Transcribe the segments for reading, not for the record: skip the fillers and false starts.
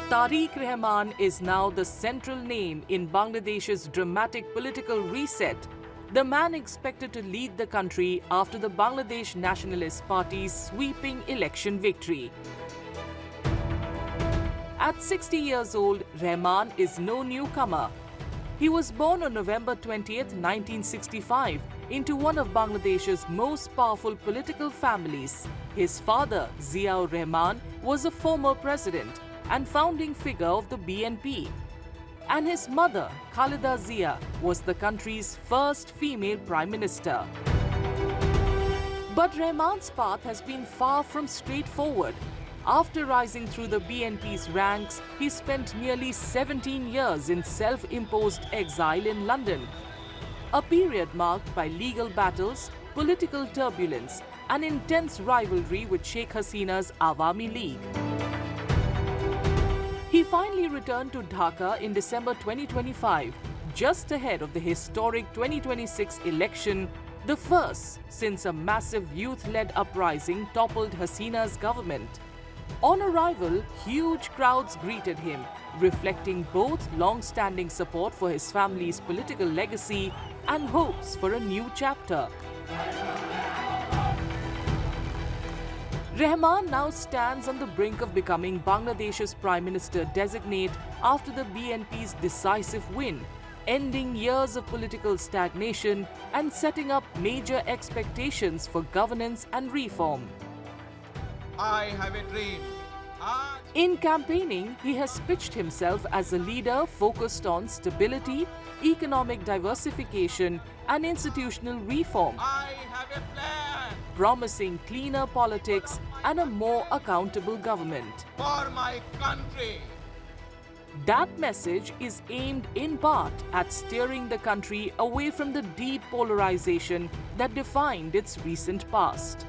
Tarique Rahman is now the central name in Bangladesh's dramatic political reset, the man expected to lead the country after the Bangladesh Nationalist Party's sweeping election victory. At 60 years old, Rahman is no newcomer. He was born on November 20, 1965, into one of Bangladesh's most powerful political families. His father, Ziaur Rahman, was a former president and founding figure of the BNP. And his mother, Khaleda Zia, was the country's first female prime minister. But Rahman's path has been far from straightforward. After rising through the BNP's ranks, he spent nearly 17 years in self-imposed exile in London, a period marked by legal battles, political turbulence, and intense rivalry with Sheikh Hasina's Awami League. He finally returned to Dhaka in December 2025, just ahead of the historic 2026 election, the first since a massive youth-led uprising toppled Hasina's government. On arrival, huge crowds greeted him, reflecting both long-standing support for his family's political legacy and hopes for a new chapter. Rahman now stands on the brink of becoming Bangladesh's Prime Minister-designate after the BNP's decisive win, ending years of political stagnation and setting up major expectations for governance and reform. I have a dream. In campaigning, he has pitched himself as a leader focused on stability, economic diversification, and institutional reform, I have a plan promising cleaner politics and a more accountable government. for my country. That message is aimed in part at steering the country away from the deep polarization that defined its recent past.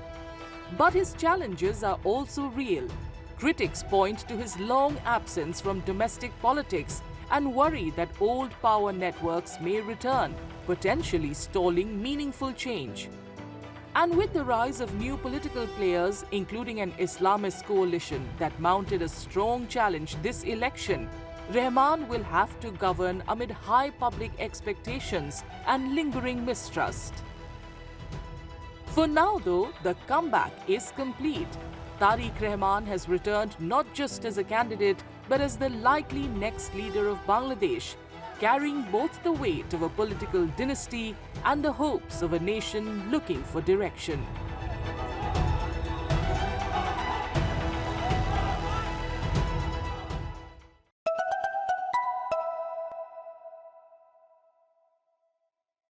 But his challenges are also real. Critics point to his long absence from domestic politics and worry that old power networks may return, potentially stalling meaningful change. And with the rise of new political players, including an Islamist coalition that mounted a strong challenge this election, Rahman will have to govern amid high public expectations and lingering mistrust. For now, though, the comeback is complete. Tarique Rahman has returned not just as a candidate, but as the likely next leader of Bangladesh, carrying both the weight of a political dynasty and the hopes of a nation looking for direction.